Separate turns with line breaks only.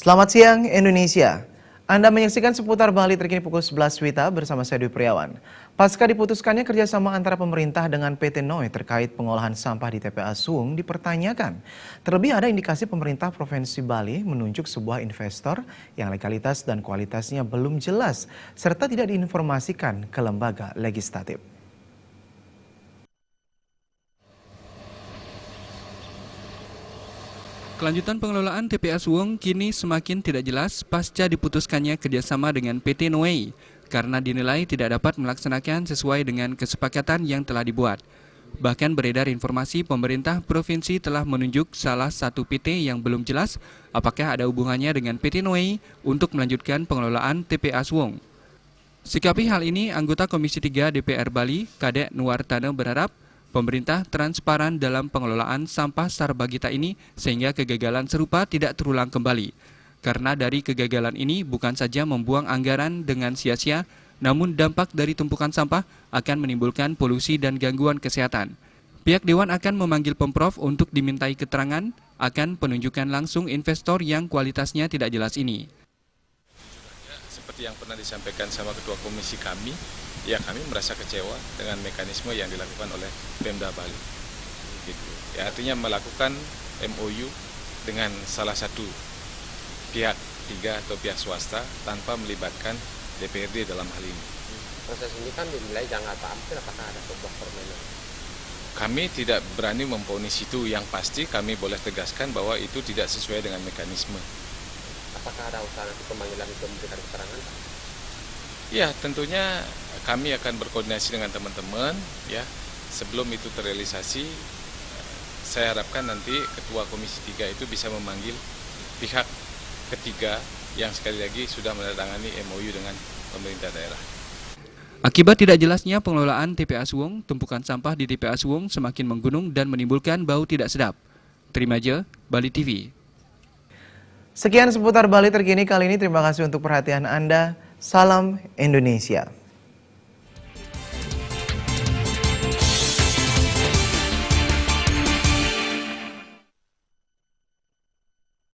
Selamat siang Indonesia. Anda menyaksikan seputar Bali terkini pukul 11 WITA bersama saya Dwi Priawan. Pasca diputuskannya kerjasama antara pemerintah dengan PT NOI terkait pengolahan sampah di TPA Suung dipertanyakan. Terlebih ada indikasi pemerintah Provinsi Bali menunjuk sebuah investor yang legalitas dan kualitasnya belum jelas serta tidak diinformasikan ke lembaga legislatif.
Kelanjutan pengelolaan TPA Suung kini semakin tidak jelas pasca diputuskannya kerjasama dengan PT NOI karena dinilai tidak dapat melaksanakan sesuai dengan kesepakatan yang telah dibuat. Bahkan beredar informasi pemerintah provinsi telah menunjuk salah satu PT yang belum jelas apakah ada hubungannya dengan PT NOI untuk melanjutkan pengelolaan TPA Suung. Sikapi hal ini, anggota Komisi 3 DPR Bali, Kadek Nuwartana berharap pemerintah transparan dalam pengelolaan sampah Sarbagita ini sehingga kegagalan serupa tidak terulang kembali. Karena dari kegagalan ini bukan saja membuang anggaran dengan sia-sia, namun dampak dari tumpukan sampah akan menimbulkan polusi dan gangguan kesehatan. Pihak Dewan akan memanggil Pemprov untuk dimintai keterangan akan penunjukan langsung investor yang kualitasnya tidak jelas ini.
Seperti yang pernah disampaikan sama Ketua Komisi kami, ya kami merasa kecewa dengan mekanisme yang dilakukan oleh Pemda Bali. Gitu. Ya, artinya melakukan MOU dengan salah satu pihak tiga atau pihak swasta tanpa melibatkan DPRD dalam hal ini.
Proses ini kan dinilai jangka tampil, apakah ada sebuah permainan?
Kami tidak berani memvonis itu, yang pasti kami boleh tegaskan bahwa itu tidak sesuai dengan mekanisme.
Apakah ada usaha nanti pemanggilan itu memberikan keterangan?
Ya, tentunya kami akan berkoordinasi dengan teman-teman ya. Sebelum itu terrealisasi, saya harapkan nanti Ketua Komisi 3 itu bisa memanggil pihak ketiga yang sekali lagi sudah menandatangani MOU dengan pemerintah daerah.
Akibat tidak jelasnya pengelolaan TPA Suung, tumpukan sampah di TPA Suung semakin menggunung dan menimbulkan bau tidak sedap. Terima aja, Bali TV.
Sekian seputar Bali terkini kali ini. Terima kasih untuk perhatian Anda. Salam Indonesia.